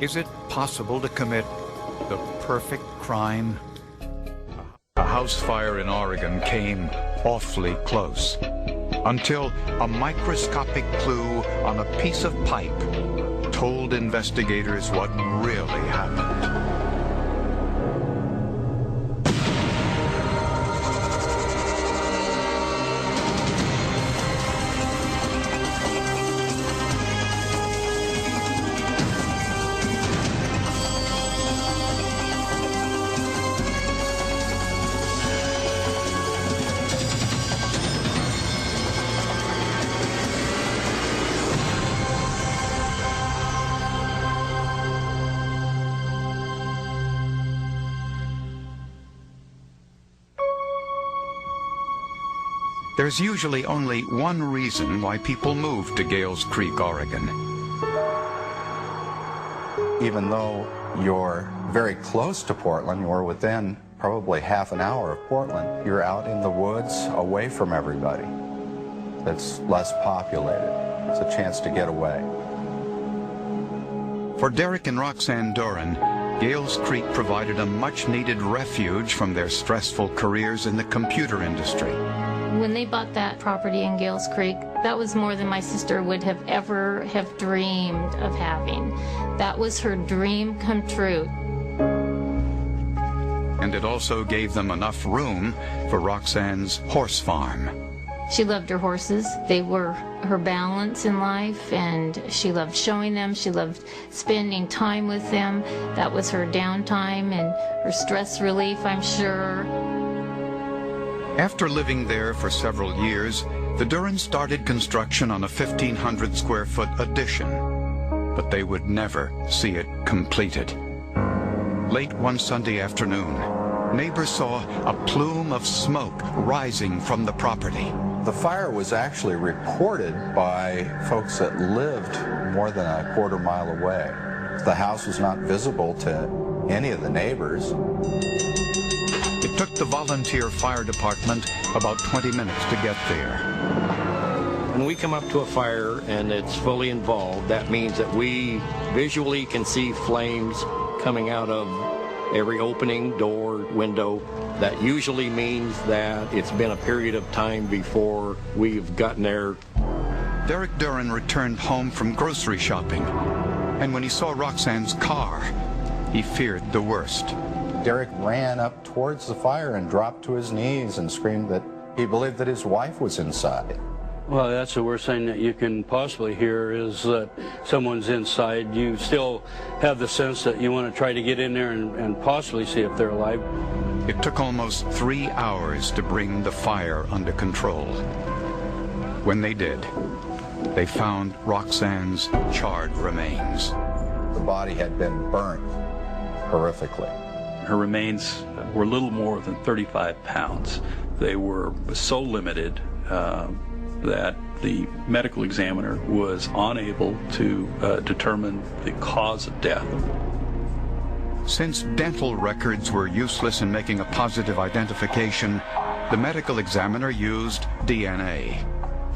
Is it possible to commit the perfect crime? A house fire in Oregon came awfully close, until a microscopic clue on a piece of pipe told investigators what really happened. There's usually only one reason why people move to Gales Creek, Oregon. Even though you're very close to Portland, you're within probably half an hour of Portland, you're out in the woods away from everybody. It's less populated. It's a chance to get away. For Derek and Roxanne Doran, Gales Creek provided a much-needed refuge from their stressful careers in the computer industry. When they bought that property in Gales Creek, that was more than my sister would have ever dreamed of having. That was her dream come true. And it also gave them enough room for Roxanne's horse farm. She loved her horses. They were her balance in life, and she loved showing them. She loved spending time with them. That was her downtime and her stress relief, I'm sure. After living there for several years, the Durans started construction on a 1,500-square-foot addition, but they would never see it completed. Late one Sunday afternoon, neighbors saw a plume of smoke rising from the property. The fire was actually reported by folks that lived more than a quarter-mile away. The house was not visible to any of the neighbors. It took the volunteer fire department about 20 minutes to get there. When we come up to a fire and it's fully involved, that means that we visually can see flames coming out of every opening, door, window. That usually means that it's been a period of time before we've gotten there. Derek Duran returned home from grocery shopping, and when he saw Roxanne's car, he feared the worst. Derek ran up towards the fire and dropped to his knees and screamed that he believed that his wife was inside. Well, that's the worst thing that you can possibly hear, is that someone's inside. You still have the sense that you want to try to get in there and possibly see if they're alive. It took almost 3 hours to bring the fire under control. When they did, they found Roxanne's charred remains. The body had been burnt horrifically. Her remains were little more than 35 pounds. They were so limited that the medical examiner was unable to determine the cause of death. Since dental records were useless in making a positive identification, the medical examiner used DNA.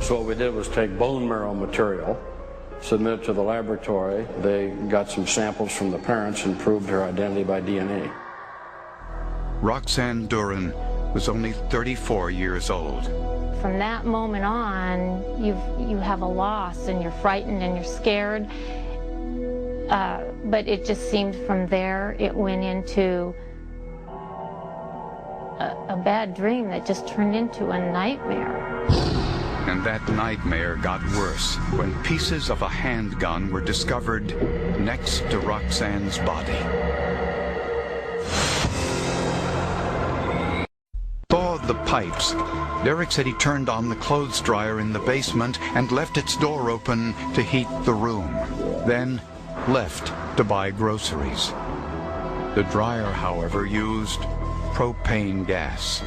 So what we did was take bone marrow material, submit it to the laboratory. They got some samples from the parents and proved her identity by DNA. Roxanne Duran was only 34 years old. From that moment on, you have a loss, and you're frightened and you're scared. But it just seemed from there, it went into a bad dream that just turned into a nightmare. And that nightmare got worse when pieces of a handgun were discovered next to Roxanne's body. Saw the pipes. Derek said he turned on the clothes dryer in the basement and left its door open to heat the room. Then left to buy groceries. The dryer, however, used propane gas.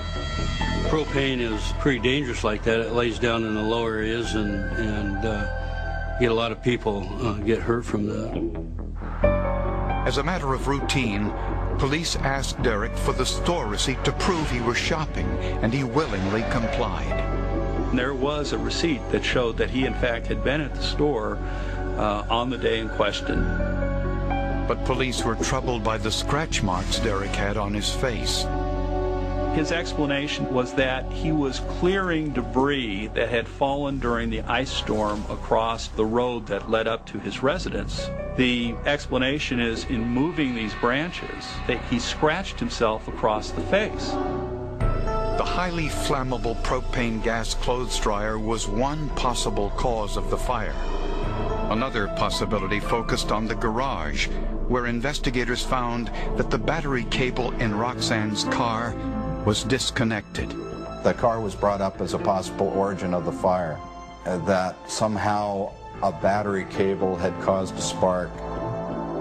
Propane is pretty dangerous like that. It lays down in the low areas, and get a lot of people get hurt from that. As a matter of routine, police asked Derek for the store receipt to prove he was shopping, and he willingly complied. There was a receipt that showed that he, in fact, had been at the store on the day in question. But police were troubled by the scratch marks Derek had on his face. His explanation was that he was clearing debris that had fallen during the ice storm across the road that led up to his residence. The explanation is, in moving these branches, that he scratched himself across the face. The highly flammable propane gas clothes dryer was one possible cause of the fire. Another possibility focused on the garage, where investigators found that the battery cable in Roxanne's car was disconnected. The car was brought up as a possible origin of the fire, that somehow a battery cable had caused a spark.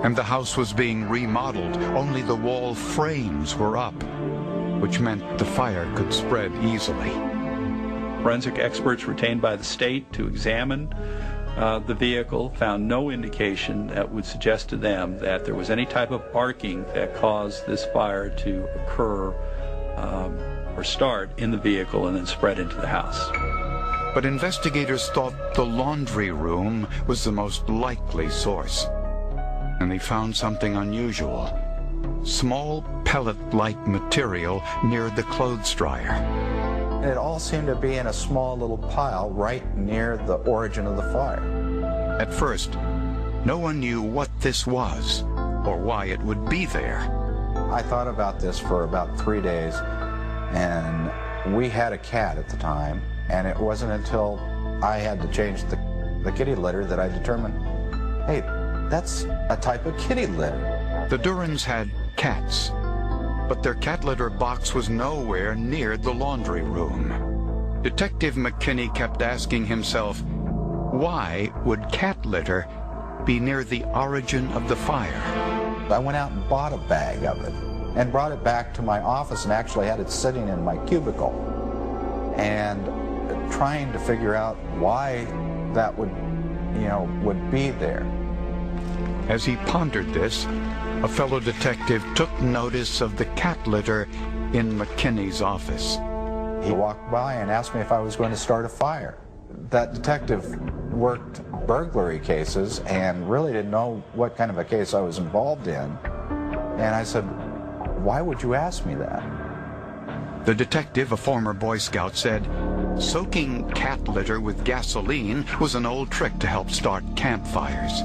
And the house was being remodeled, only the wall frames were up, which meant the fire could spread easily. Forensic experts retained by the state to examine the vehicle found no indication that would suggest to them that there was any type of arcing that caused this fire to occur or start in the vehicle and then spread into the house. But investigators thought the laundry room was the most likely source. And they found something unusual. Small pellet-like material near the clothes dryer. It all seemed to be in a small little pile right near the origin of the fire. At first, no one knew what this was or why it would be there. I thought about this for about 3 days, and we had a cat at the time, and it wasn't until I had to change the kitty litter that I determined, hey, that's a type of kitty litter. The Durans had cats, but their cat litter box was nowhere near the laundry room. Detective McKinney kept asking himself, why would cat litter be near the origin of the fire? I went out and bought a bag of it and brought it back to my office and actually had it sitting in my cubicle and trying to figure out why that would be there. As he pondered this, a fellow detective took notice of the cat litter in McKinney's office. He walked by and asked me if I was going to start a fire. That detective worked burglary cases and really didn't know what kind of a case I was involved in. And I said, why would you ask me that? The detective, a former Boy Scout, said soaking cat litter with gasoline was an old trick to help start campfires.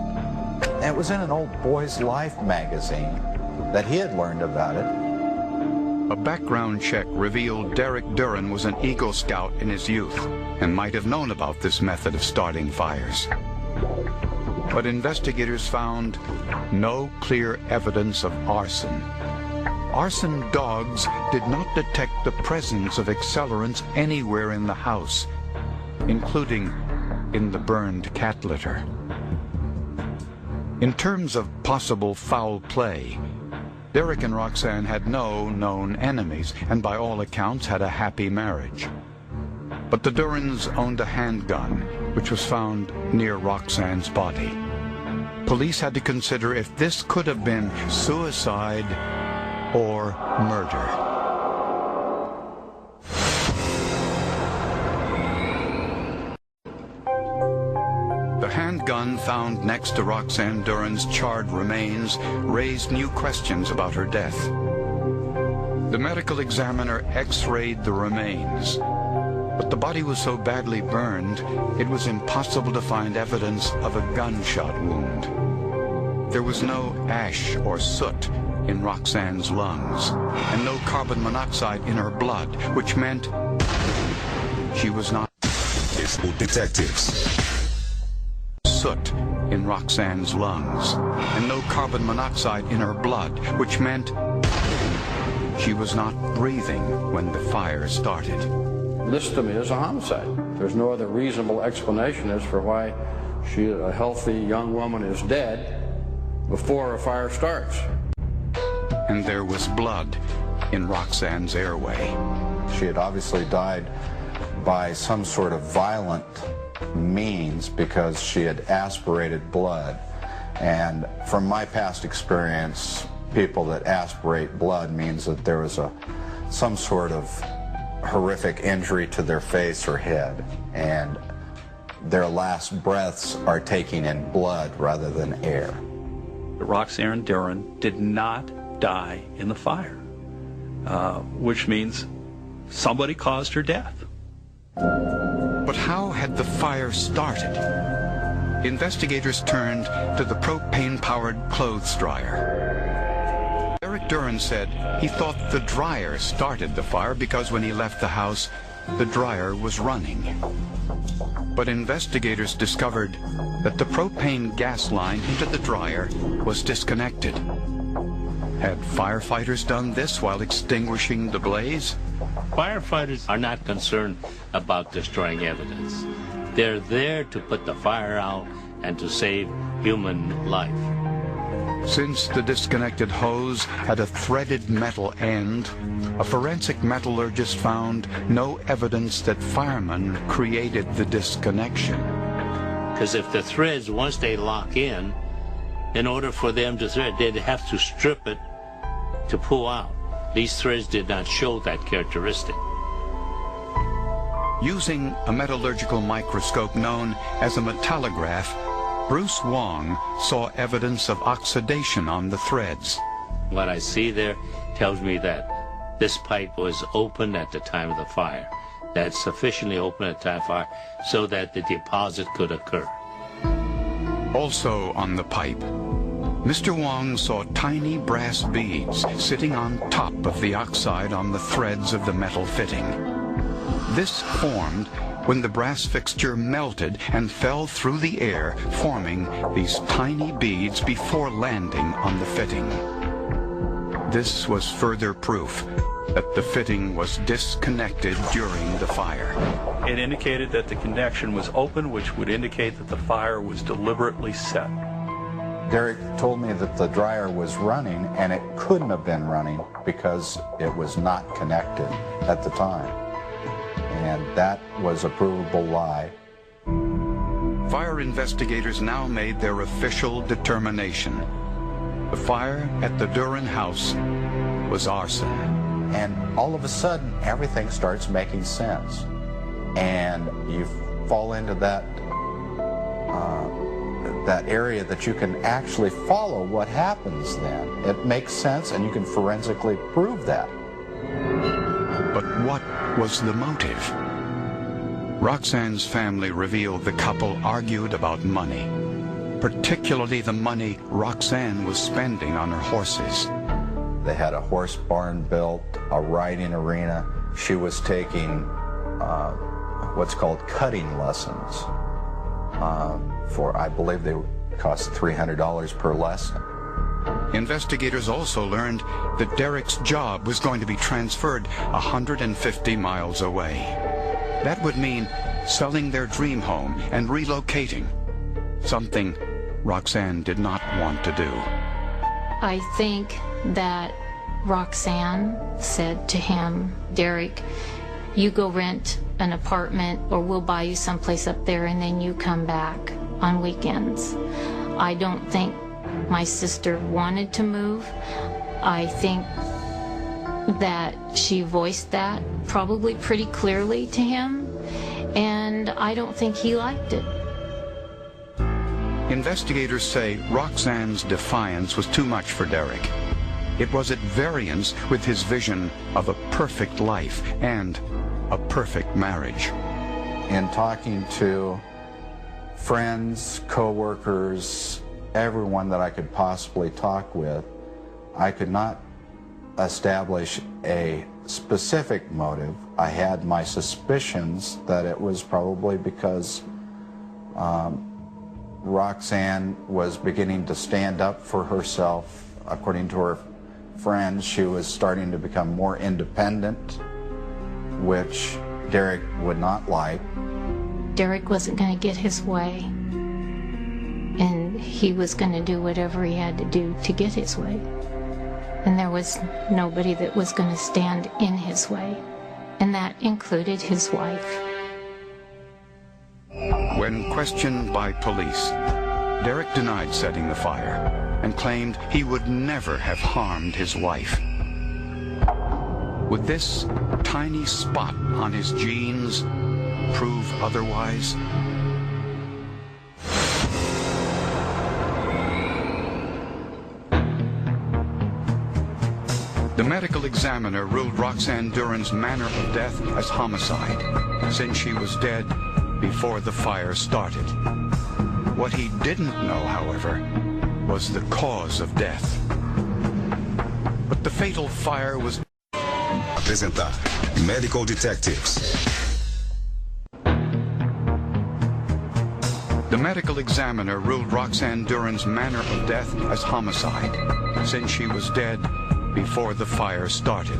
It was in an old Boy's Life magazine that he had learned about it. A background check revealed Derek Duran was an Eagle Scout in his youth and might have known about this method of starting fires. But investigators found no clear evidence of arson. Arson dogs did not detect the presence of accelerants anywhere in the house, including in the burned cat litter. In terms of possible foul play, Derek and Roxanne had no known enemies and by all accounts had a happy marriage. But the Durans owned a handgun, which was found near Roxanne's body. Police had to consider if this could have been suicide or murder. The handgun found next to Roxanne Duran's charred remains raised new questions about her death. The medical examiner x-rayed the remains, but the body was so badly burned it was impossible to find evidence of a gunshot wound. There was no ash or soot in Roxanne's lungs, and no carbon monoxide in her blood, which meant she was not detectives. Soot in Roxanne's lungs, and no carbon monoxide in her blood, which meant she was not breathing when the fire started. This to me is a homicide. There's no other reasonable explanation as for why a healthy young woman is dead before a fire starts. And there was blood in Roxanne's airway. She had obviously died by some sort of violent means because she had aspirated blood. And from my past experience, people that aspirate blood means that there was some sort of horrific injury to their face or head, and their last breaths are taking in blood rather than air. Roxanne Duran did not die in the fire, which means somebody caused her death. But how had the fire started? Investigators turned to the propane-powered clothes dryer. Derek Duran said he thought the dryer started the fire because when he left the house, the dryer was running. But investigators discovered that the propane gas line into the dryer was disconnected. Had firefighters done this while extinguishing the blaze? Firefighters are not concerned about destroying evidence. They're there to put the fire out and to save human life. Since the disconnected hose had a threaded metal end, a forensic metallurgist found no evidence that firemen created the disconnection. Because if the threads, once they lock in order for them to thread, they'd have to strip it to pull out. These threads did not show that characteristic. Using a metallurgical microscope known as a metallograph, Bruce Wong saw evidence of oxidation on the threads. What I see there tells me that this pipe was open at the time of the fire. That's sufficiently open at the time of fire so that the deposit could occur. Also on the pipe, Mr. Wong saw tiny brass beads sitting on top of the oxide on the threads of the metal fitting. This formed when the brass fixture melted and fell through the air, forming these tiny beads before landing on the fitting. This was further proof that the fitting was disconnected during the fire. It indicated that the connection was open, which would indicate that the fire was deliberately set. Derek told me that the dryer was running, and it couldn't have been running because it was not connected at the time. And that was a provable lie. Fire investigators now made their official determination. The fire at the Duran house was arson. And all of a sudden, everything starts making sense. And you fall into that area that you can actually follow what happens then. It makes sense, and you can forensically prove that. But what was the motive? Roxanne's family revealed the couple argued about money, particularly the money Roxanne was spending on her horses. They had a horse barn built, a riding arena. She was taking what's called cutting lessons for, I believe they cost $300 per lesson. Investigators also learned that Derek's job was going to be transferred 150 miles away. That would mean selling their dream home and relocating, something Roxanne did not want to do. I think that Roxanne said to him, Derek, you go rent an apartment or we'll buy you someplace up there and then you come back on weekends. I don't think my sister wanted to move. I think that she voiced that probably pretty clearly to him, and I don't think he liked it. Investigators say Roxanne's defiance was too much for Derek. It was at variance with his vision of a perfect life and a perfect marriage. In talking to friends, co-workers, everyone that I could possibly talk with, I could not establish a specific motive. I had my suspicions that it was probably because Roxanne was beginning to stand up for herself. According to her friends, she was starting to become more independent, which Derek would not like. Derek wasn't going to get his way, and he was going to do whatever he had to do to get his way. And there was nobody that was going to stand in his way, and that included his wife. When questioned by police, Derek denied setting the fire and claimed he would never have harmed his wife. Would this tiny spot on his jeans prove otherwise? The medical examiner ruled Roxanne Duran's manner of death as homicide, since she was dead before the fire started. What he didn't know, however, was the cause of death. But the fatal fire was... Apresentar Medical Detectives. The medical examiner ruled Roxanne Duran's manner of death as homicide, since she was dead before the fire started.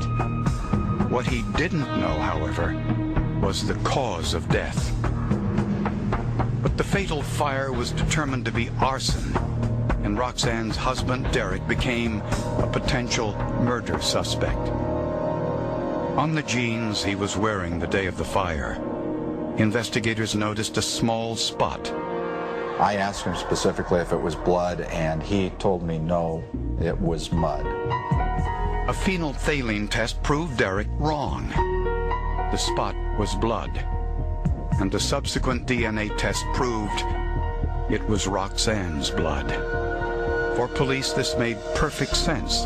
What he didn't know, however, was the cause of death. But the fatal fire was determined to be arson, and Roxanne's husband, Derek, became a potential murder suspect. On the jeans he was wearing the day of the fire, investigators noticed a small spot. I asked him specifically if it was blood, and he told me no, it was mud. A phenolphthalein test proved Derek wrong. The spot was blood, and a subsequent DNA test proved it was Roxanne's blood. For police, this made perfect sense.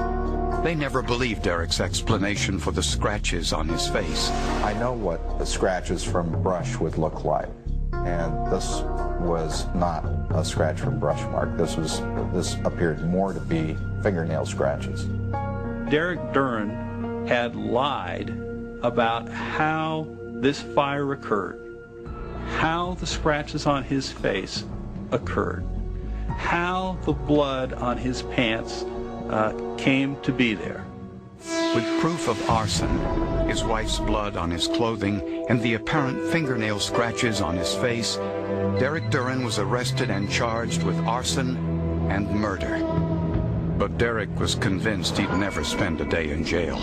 They never believed Derek's explanation for the scratches on his face. I know what the scratches from brush would look like, and this was not a scratch from brush mark. This appeared more to be fingernail scratches. Derek Duran had lied about how this fire occurred, how the scratches on his face occurred, how the blood on his pants came to be there. With proof of arson, his wife's blood on his clothing, and the apparent fingernail scratches on his face, Derek Duran was arrested and charged with arson and murder. But Derek was convinced he'd never spend a day in jail.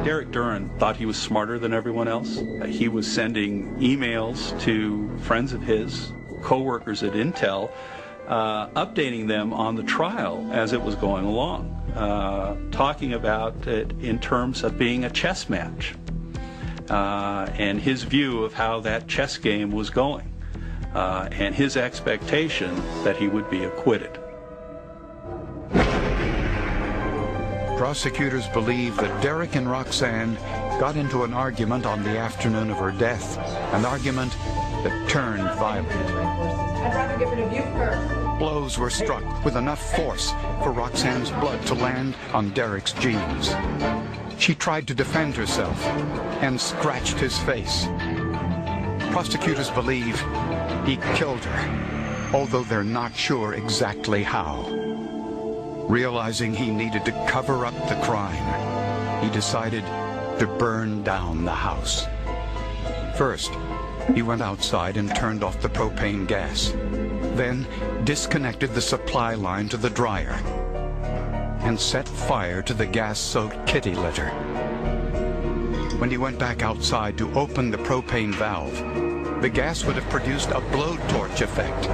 Derek Duran thought he was smarter than everyone else. He was sending emails to friends of his, co-workers at Intel, updating them on the trial as it was going along, talking about it in terms of being a chess match, and his view of how that chess game was going, and his expectation that he would be acquitted. Prosecutors believe that Derek and Roxanne got into an argument on the afternoon of her death, an argument that turned violent. I'd rather get rid of you first. Blows were struck with enough force for Roxanne's blood to land on Derek's jeans. She tried to defend herself and scratched his face. Prosecutors believe he killed her, although they're not sure exactly how. Realizing he needed to cover up the crime, he decided to burn down the house. First, he went outside and turned off the propane gas, then disconnected the supply line to the dryer, and set fire to the gas-soaked kitty litter. When he went back outside to open the propane valve, the gas would have produced a blowtorch effect,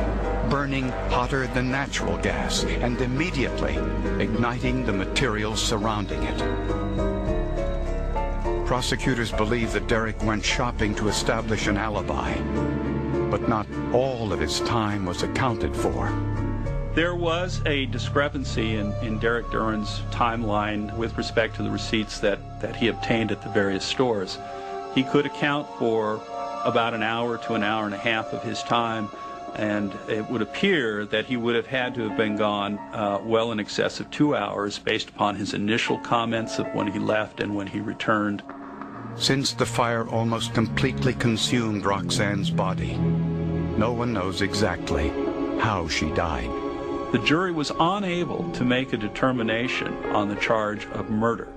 burning hotter than natural gas and immediately igniting the materials surrounding it. Prosecutors believe that Derek went shopping to establish an alibi, but not all of his time was accounted for. There was a discrepancy in Derek Duran's timeline with respect to the receipts that he obtained at the various stores. He could account for about an hour to an hour and a half of his time, and it would appear that he would have had to have been gone well in excess of 2 hours based upon his initial comments of when he left and when he returned. Since the fire almost completely consumed Roxanne's body, no one knows exactly how she died. The jury was unable to make a determination on the charge of murder,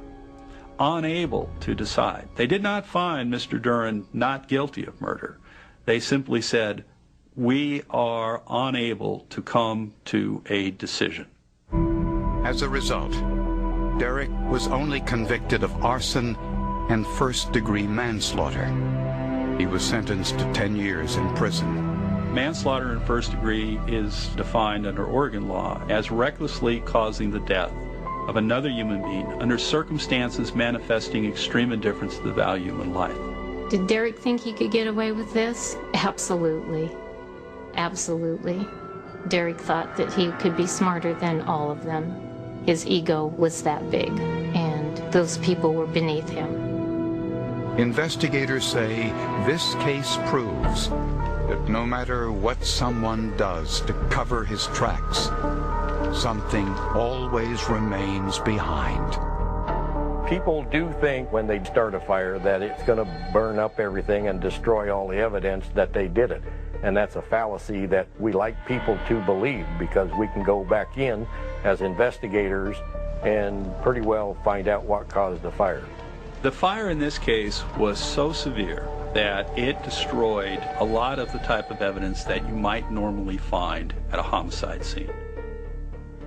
unable to decide. They did not find Mr. Duran not guilty of murder. They simply said, we are unable to come to a decision. As a result, Derek was only convicted of arson and first-degree manslaughter. He was sentenced to 10 years in prison. Manslaughter in first degree is defined under Oregon law as recklessly causing the death of another human being under circumstances manifesting extreme indifference to the value of human life. Did Derek think he could get away with this? Absolutely. Absolutely. Derek thought that he could be smarter than all of them. His ego was that big. And and those people were beneath him. Investigators say this case proves that no matter what someone does to cover his tracks, something always remains behind. People do think when they start a fire that it's going to burn up everything and destroy all the evidence that they did it. And that's a fallacy that we like people to believe, because we can go back in as investigators and pretty well find out what caused the fire. The fire in this case was so severe that it destroyed a lot of the type of evidence that you might normally find at a homicide scene.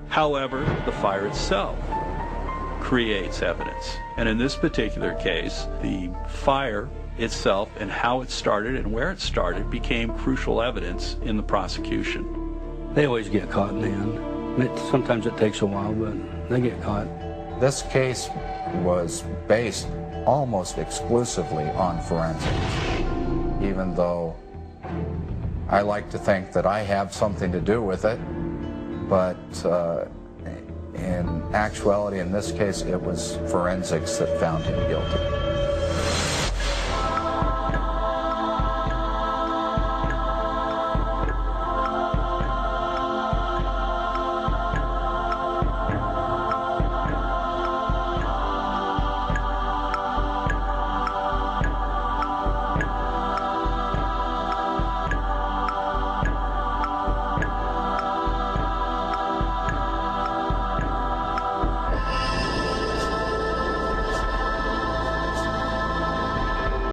However, the fire itself creates evidence. And in this particular case, the fire itself and how it started and where it started became crucial evidence in the prosecution. They always get caught in the end. Sometimes it takes a while, but they get caught. This case was based almost exclusively on forensics, even though I like to think that I have something to do with it, but in actuality, in this case, it was forensics that found him guilty.